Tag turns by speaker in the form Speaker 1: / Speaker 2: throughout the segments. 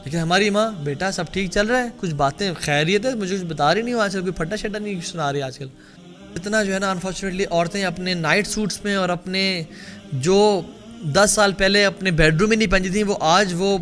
Speaker 1: لیکن ہماری ماں بیٹا سب ٹھیک چل رہا ہے, کچھ باتیں خیریت ہے, مجھے کچھ بتا رہی نہیں ہوں آج کل, کوئی پھٹا شٹا نہیں سنا رہی آج کل. اتنا جو ہے نا انفارچونیٹلی عورتیں اپنے نائٹ سوٹس میں اور اپنے جو 10 سال پہلے اپنے بیڈ روم میں نہیں پہنتی تھیں وہ آج وہ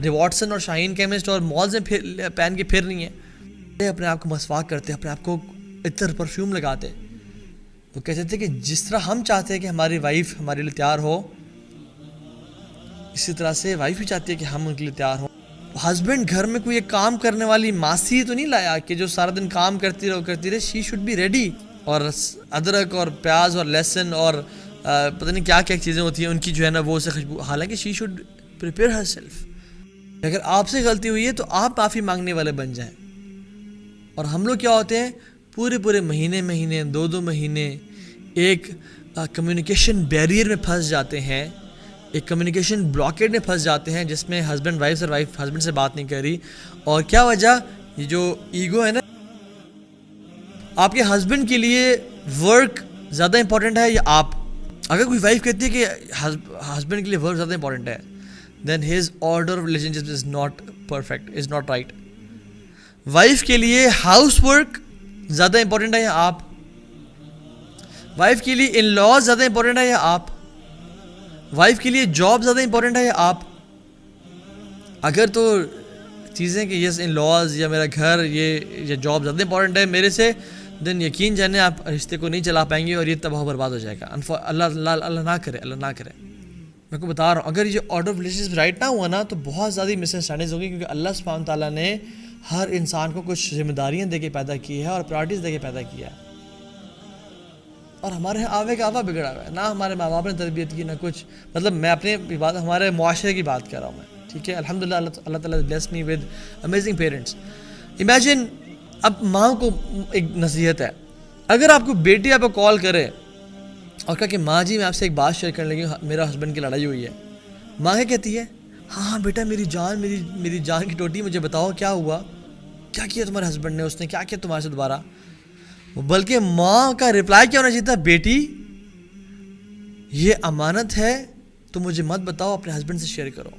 Speaker 1: ریواٹسن اور شاہین کیمسٹ اور مالز میں پہن کے پھر رہی ہیں. اپنے آپ کو مسواک کرتے, اپنے آپ کو عطر پرفیوم لگاتے. وہ کہتے تھے کہ جس طرح ہم چاہتے ہیں کہ ہماری وائف ہمارے لیے تیار ہو, اسی طرح سے وائف بھی چاہتی ہے کہ ہم ان کے لیے تیار ہوں. ہسبینڈ گھر میں کوئی ایک کام کرنے والی ماسی تو نہیں لایا کہ جو سارا دن کام کرتی رہے. She should be ready. اور ادرک اور پیاز اور لہسن اور پتہ نہیں کیا کیا چیزیں ہوتی ہیں ان کی جو ہے نا وہ سے خوشبو. حالانکہ she should prepare her self. اگر آپ سے غلطی ہوئی ہے تو آپ معافی مانگنے والے بن جائیں. اور ہم لوگ کیا ہوتے ہیں, پورے مہینے 2 مہینے ایک کمیونیکیشن بیریئر میں پھنس جاتے ہیں, ایک کمیونیکیشن بلاکیڈ میں پھنس جاتے ہیں جس میں ہسبینڈ وائف اور وائف ہسبینڈ سے بات نہیں کر رہی. اور کیا وجہ, یہ جو ایگو ہے نا. آپ کے ہسبینڈ کے لیے ورک زیادہ امپورٹنٹ ہے یا آپ؟ اگر کوئی وائف کہتی ہے کہ ہسبینڈ کے لیے ورک زیادہ امپورٹنٹ ہے, then his order of relationship is not perfect, is not right. Wife کے لیے ہاؤس ورک زیادہ امپورٹنٹ ہے یا آپ؟ وائف کے لیے ان لاز زیادہ امپورٹنٹ ہے یا آپ؟ وائف کے لیے جاب زیادہ امپورٹنٹ ہے یا آپ؟ اگر تو چیزیں کہ یس ان لاز یا میرا گھر یہ جاب زیادہ امپورٹنٹ ہے میرے سے, دین یقین جانے آپ رشتے کو نہیں چلا پائیں گے اور یہ تباہ و برباد ہو جائے گا. اللہ نہ کرے. میں کو بتا رہا ہوں, اگر یہ آرڈر آف ریلیشن رائٹ نہ ہوا نا تو بہت زیادہ مس انڈرسٹینڈنگز ہوگی, کیونکہ اللہ سبحانہ تعالیٰ نے ہر انسان کو کچھ ذمہ داریاں دے کے پیدا کی ہے اور پرائرٹیز دے کے پیدا کیا ہے. اور ہمارے یہاں آوے کا آوا بگڑا ہوا ہے, نہ ہمارے ماں باپ نے تربیت کی نہ کچھ. مطلب میں اپنے بات ہمارے معاشرے کی بات کر رہا ہوں میں, ٹھیک ہے. الحمدللہ اللہ تعالیٰ bless me with amazing parents. Imagine اب ماں کو ایک نصیحت ہے, اگر آپ کو بیٹی آپ کو کال کرے اور کہا کہ ماں جی میں آپ سے ایک بات شیئر کرنے لگی ہوں, میرا ہسبینڈ کی لڑائی ہوئی ہے. ماں کیا کہتی ہے؟ ہاں بیٹا میری جان کی ٹوٹی, مجھے بتاؤ کیا ہوا, کیا کیا تمہارے ہسبینڈ نے, اس نے کیا کیا تمہارے سے دوبارہ. بلکہ ماں کا رپلائی کیا ہونا چاہیے تھا, بیٹی یہ امانت ہے تو مجھے مت بتاؤ, اپنے ہسبینڈ سے شیئر کرو.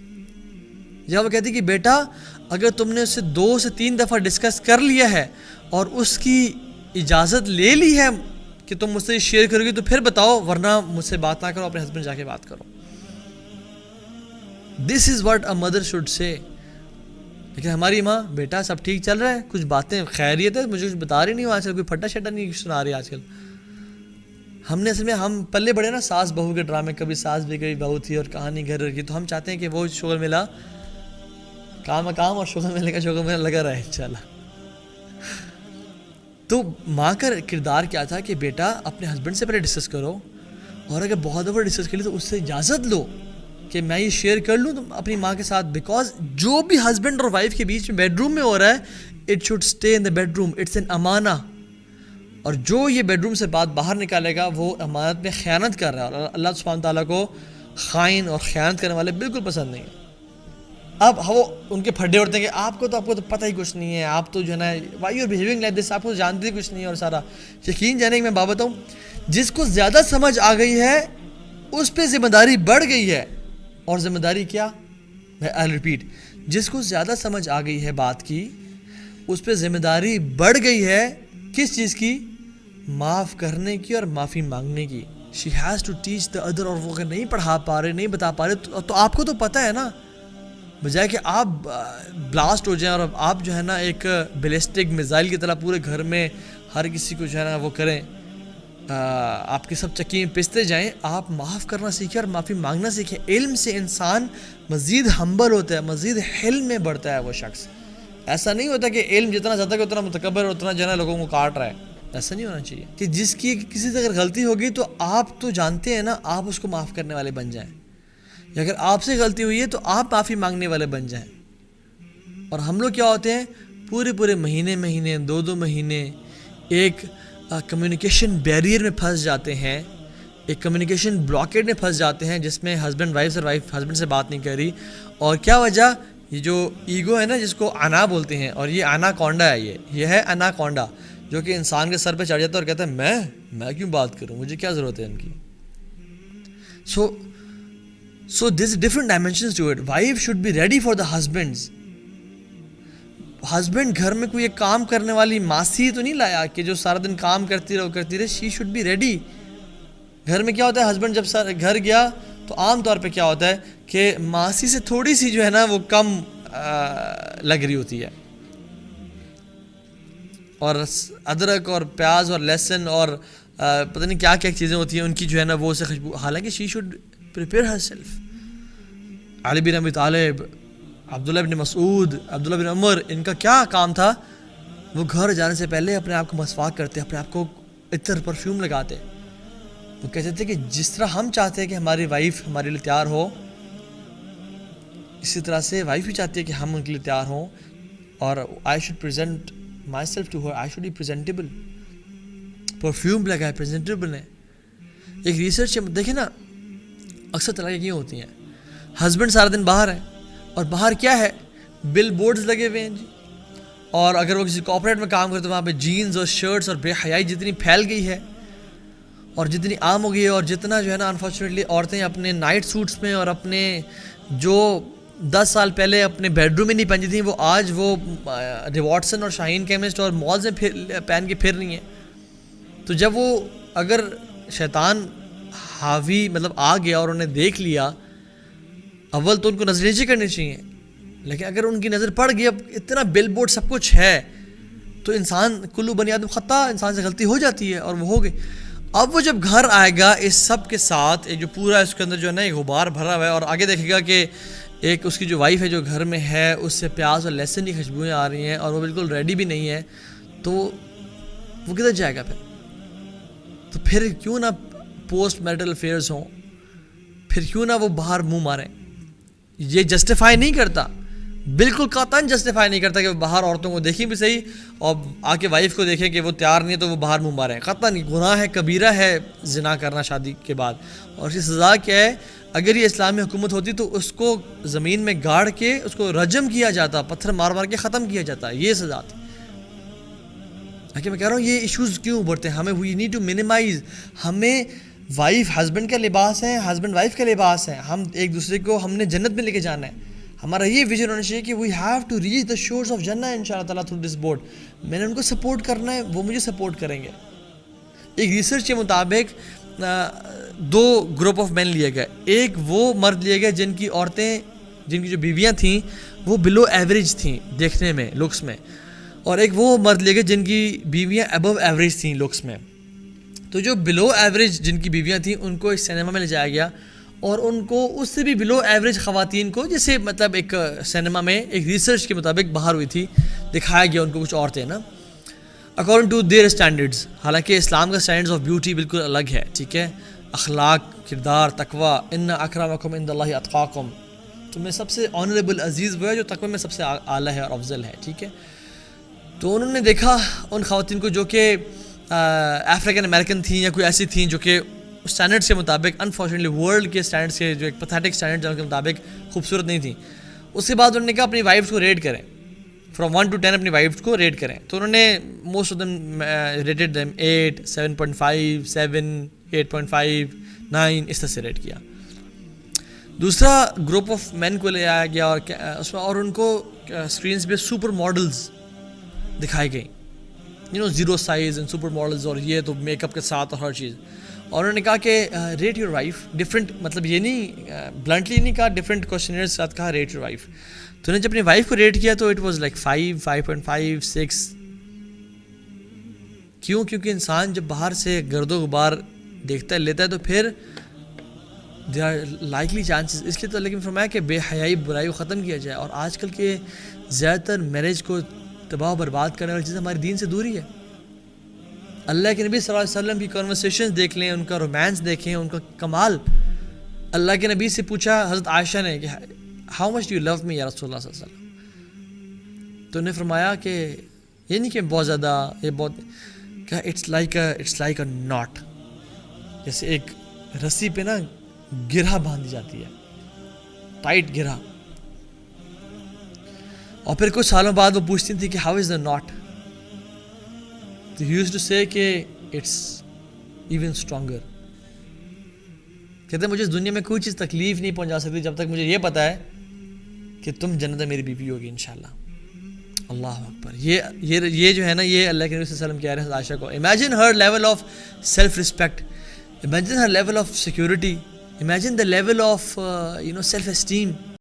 Speaker 1: یا وہ کہتی کہ بیٹا اگر تم نے اس سے 2 سے 3 دفعہ ڈسکس کر لیا ہے اور اس کی اجازت لے لی ہے کہ تم مجھ سے شیئر کرو گی تو پھر بتاؤ, ورنہ مجھ سے بات نہ کرو, اپنے ہسبینڈ جا کے بات کرو. This is what a mother should say. لیکن ہماری ماں بیٹا سب ٹھیک چل رہا ہے, کچھ باتیں خیریت ہے, مجھے کچھ بتا رہی نہیں ہوں آج کل, کوئی پھٹا شٹا نہیں سنا رہی آج کل. ہم نے اصل میں ہم پلے بڑے نا ساس بہو کے ڈرامے, کبھی ساس بھی کبھی بہو تھی اور کہانی گھر کی, تو ہم چاہتے ہیں کہ وہ شغل ملا کام اور شغل ملے کا شغل میلا لگا رہے انشاءاللہ. تو ماں کا کردار کیا تھا کہ بیٹا اپنے ہسبینڈ سے پہلے ڈسکس کرو, اور اگر بہت دفعہ ڈسکس کر لی تو اس سے اجازت لو کہ میں یہ شیئر کر لوں اپنی ماں کے ساتھ. بیکاز جو بھی ہسبینڈ اور وائف کے بیچ میں بیڈ روم میں ہو رہا ہے, it should stay in the bedroom, it's an امانہ. اور جو یہ بیڈ روم سے بات باہر نکالے گا وہ امانت میں خیانت کر رہا ہے, اور اللہ سبحانہ تعالیٰ کو خائن اور خیانت کرنے والے بالکل پسند نہیں ہیں. اب وہ ان کے پھڈے اڑتے ہیں کہ آپ کو تو پتہ ہی کچھ نہیں ہے, آپ تو جو ہے نا why are you behaving like this, آپ کو جانتے ہی کچھ نہیں ہے. اور سارا یقین جانے کہ میں بات بتاؤں, جس کو زیادہ سمجھ آ گئی ہے اس پہ ذمہ داری بڑھ گئی ہے. اور ذمہ داری کیا, میں آئی ریپیٹ, جس کو زیادہ سمجھ آ گئی ہے بات کی اس پہ ذمہ داری بڑھ گئی ہے. کس چیز کی؟ معاف کرنے کی اور معافی مانگنے کی. She has to teach the other. اور وہ اگر نہیں پڑھا پا رہے, نہیں بتا پا رہے تو آپ کو تو پتہ ہے نا, بجائے کہ آپ بلاسٹ ہو جائیں اور آپ جو ہے نا ایک بیلسٹک میزائل کی طرح پورے گھر میں ہر کسی کو جو ہے نا وہ کریں, آپ کی سب چکی میں پستے جائیں. آپ معاف کرنا سیکھیں اور معافی مانگنا سیکھیں. علم سے انسان مزید ہمبل ہوتا ہے, مزید حلم میں بڑھتا ہے وہ شخص. ایسا نہیں ہوتا کہ علم جتنا زیادہ کہ اتنا متکبر اور اتنا جو ہے نا لوگوں کو کاٹ رہا ہے. ایسا نہیں ہونا چاہیے کہ جس کی کسی سے اگر غلطی ہوگی تو آپ تو جانتے ہیں نا, آپ اس کو معاف کرنے والے بن جائیں. یا اگر آپ سے غلطی ہوئی ہے تو آپ معافی مانگنے والے بن جائیں. اور ہم لوگ کیا ہوتے ہیں, پورے مہینے 2 مہینے ایک کمیونیکیشن بیریئر میں پھنس جاتے ہیں, ایک کمیونیکیشن بلاکیڈ میں پھنس جاتے ہیں جس میں ہسبینڈ وائف اور وائف ہسبینڈ سے بات نہیں کر رہی. اور کیا وجہ, یہ جو ایگو ہے نا جس کو انا بولتے ہیں, اور یہ انا کونڈا ہے, یہ ہے انا کونڈا جو کہ انسان کے سر پہ چڑھ جاتا ہے اور کہتا ہے میں کیوں بات کروں, مجھے کیا ضرورت ہے ان کی. So there's different dimensions to it. Wife should be ready for the husbands husband گھر میں کوئی ایک کام کرنے والی ماسی تو نہیں لایا کہ جو سارا دن کام کرتی رہے. She should be ready. گھر میں کیا ہوتا ہے, ہسبینڈ جب گھر گیا تو عام طور پہ کیا ہوتا ہے کہ ماسی سے تھوڑی سی جو ہے نا وہ کم لگ رہی ہوتی ہے, اور ادرک اور پیاز اور لہسن اور پتہ نہیں کیا کیا چیزیں ہوتی ہیں ان کی جو ہے نا وہ سے خوشبو. حالانکہ she should prepare herself. Ali bin Abi Talib, عبداللہ بن مسعود, عبداللہ بن عمر, ان کا کیا کام تھا, وہ گھر جانے سے پہلے اپنے آپ کو مسواک کرتے, اپنے آپ کو عطر پرفیوم لگاتے. وہ کہتے تھے کہ جس طرح ہم چاہتے ہیں کہ ہماری وائف ہمارے لیے تیار ہو, اسی طرح سے وائف بھی چاہتی ہے کہ ہم ان کے لیے تیار ہوں, اور I should present myself to her, I should be presentable. Perfume لگائے, پریزنٹیبل ہیں. ایک ریسرچ دیکھیں نا, اکثر طرح کی ہوتی ہیں, ہسبینڈ سارا دن باہر ہے, اور باہر کیا ہے, بل بورڈز لگے ہوئے ہیں جی, اور اگر وہ کسی کارپوریٹ میں کام کرتے تو وہاں پہ جینز اور شرٹس اور بے حیائی جتنی پھیل گئی ہے اور جتنی عام ہو گئی ہے, اور جتنا جو ہے نا انفارچونیٹلی عورتیں اپنے نائٹ سوٹس میں اور اپنے جو 10 سال پہلے اپنے بیڈ روم میں نہیں پہنتی تھیں وہ آج وہ ریواٹسن اور شاہین کیمسٹ اور مالز میں پہن کے پھر رہی ہیں. تو جب وہ اگر شیطان حاوی مطلب آ گیا اور انہیں دیکھ لیا, اول تو ان کو نظر نیچی کرنی چاہیے, لیکن اگر ان کی نظر پڑ گئی, اب اتنا بل بورڈ سب کچھ ہے تو انسان کلو بنی آدم خطا, انسان سے غلطی ہو جاتی ہے, اور وہ ہو گئی. اب وہ جب گھر آئے گا اس سب کے ساتھ, ایک جو پورا اس کے اندر جو ہے نا ایک غبار بھرا ہوا ہے, اور آگے دیکھے گا کہ ایک اس کی جو وائف ہے جو گھر میں ہے اس سے پیاز اور لہسن کی خوشبوئیں آ رہی ہیں, اور وہ بالکل ریڈی بھی نہیں ہے, تو وہ کدھر جائے گا پھر؟ تو پھر کیوں نہ پوسٹ میرٹل افیئرز ہوں, پھر کیوں نہ وہ باہر منہ ماریں. یہ جسٹیفائی نہیں کرتا, بالکل قطعاً جسٹیفائی نہیں کرتا کہ وہ باہر عورتوں کو دیکھیں بھی صحیح, اور آ کے وائف کو دیکھیں کہ وہ تیار نہیں ہے تو وہ باہر منہ ماریں. قطعاً گناہ ہے, کبیرہ ہے زنا کرنا شادی کے بعد, اور اس کی سزا کیا ہے؟ اگر یہ اسلامی حکومت ہوتی تو اس کو زمین میں گاڑ کے اس کو رجم کیا جاتا, پتھر مار مار کے ختم کیا جاتا, یہ سزا تھی. لیکن میں کہہ رہا ہوں یہ ایشوز کیوں ابھرتے ہیں, ہمیں وی نیڈ ٹو منیمائز. ہمیں وائف ہسبینڈ کا لباس ہے, ہسبینڈ وائف کا لباس ہے, ہم ایک دوسرے کو ہم نے جنت میں لے کے جانا ہے. ہمارا یہ ویژن ہونا چاہیے کہ we have to reach the shores of جنہ ان شاء اللہ تعالیٰ تھرو دس بورڈ. میں نے ان کو سپورٹ کرنا ہے, وہ مجھے سپورٹ کریں گے. ایک ریسرچ کے مطابق 2 گروپ آف مین لیے گئے. ایک وہ مرد لیے گئے جن کی عورتیں, جن کی جو بیویاں تھیں وہ بلو ایوریج تھیں دیکھنے میں, لکس میں, اور ایک وہ مرد لے گئے جن کی بیویاں ابو ایوریج تھیں لکس میں. تو جو بلو ایوریج جن کی بیویاں تھیں ان کو ایک سینما میں لے جایا گیا, اور ان کو اس سے بھی بلو ایوریج خواتین کو, جیسے مطلب ایک سینما میں ایک ریسرچ کے مطابق باہر ہوئی تھی, دکھایا گیا ان کو کچھ عورتیں نا اکارڈنگ ٹو دیئر اسٹینڈرڈز. حالانکہ اسلام کا اسٹینڈرڈز آف بیوٹی بالکل الگ ہے, ٹھیک ہے, اخلاق, کردار, تقوی, ان اکرمکم عند اللہ اتقاکم, تو میں سب سے آنریبل عزیز وہ ہے جو تقوی میں سب سے اعلیٰ ہے اور افضل ہے, ٹھیک ہے. تو انہوں نے دیکھا ان خواتین کو جو کہ افریقن امریکن تھیں یا کوئی ایسی تھیں جو کہ اسٹینڈرڈس کے مطابق, انفارچونیٹلی ورلڈ کے اسٹینڈرڈس کے جو ایک پیتھیٹک اسٹینڈرڈ کے مطابق خوبصورت نہیں تھیں. اس کے بعد انہوں نے کہا اپنی وائفس کو ریٹ کریں, فرام 1 to 10 اپنی وائفس کو ریٹ کریں. تو انہوں نے most of them rated them 8, 7.5, 7, 8.5, 9 اس طرح سے ریٹ کیا. دوسرا گروپ آف مین کو لے آیا گیا, اور اس میں اور ان کو اسکرینس پہ سپر ماڈلز دکھائی گئی, zero size and super models, اور یہ تو میک اپ کے ساتھ اور ہر چیز. اور انہوں نے کہا کہ ریٹ یور وائف, ڈفرینٹ, مطلب یہ نہیں بلنٹلی نہیں کہا, ڈفرینٹ کوشچنرز کے ساتھ کہا ریٹ یور وائف. تو انہوں نے جب اپنی وائف کو ریٹ کیا تو اٹ واز لائک 5, 5.5, 6. کیوں؟ کیونکہ انسان جب باہر سے گرد و غبار دیکھتا ہے, لیتا ہے, تو پھر دے آر لائکلی چانسز, اس لیے تو. لیکن فرمایا کہ بے حیائی برائی کو ختم کیا جائے, اور آج کل کے زیادہ تر میرج کو تباہ و برباد کرنے والی چیز ہمارے دین سے دوری ہے. اللہ کے نبی صلی اللہ علیہ وسلم کی کنورسیشنز دیکھ لیں, ان کا رومانس دیکھیں, ان کا کمال. اللہ کے نبی سے پوچھا حضرت عائشہ نے کہ how much do you love me یا رسول اللہ صلی اللہ علیہ وسلم, تو انہیں فرمایا کہ یہ نہیں کہ بہت زیادہ, یہ بہت, کہ اٹس لائک اے ناٹ, جیسے ایک رسی پہ نا گرہ باندھی جاتی ہے, ٹائٹ گرہ. اور پھر کچھ سالوں بعد وہ پوچھتی تھی کہ ہاؤ از دا ناٹ, تو ہی یوزڈ ٹو سے کہ اٹس ایون اسٹرانگر. کہتے ہیں مجھے اس دنیا میں کوئی چیز تکلیف نہیں پہنچا سکتی جب تک مجھے یہ پتا ہے کہ تم جنت میں میری بیوی ہوگی انشاءاللہ. اللہ اکبر. یہ جو ہے نا, یہ اللہ کے نبی صلی اللہ علیہ وسلم کہہ رہے ہیں عائشہ کو. Imagine her level of self respect, imagine her level of security, imagine the level of self esteem.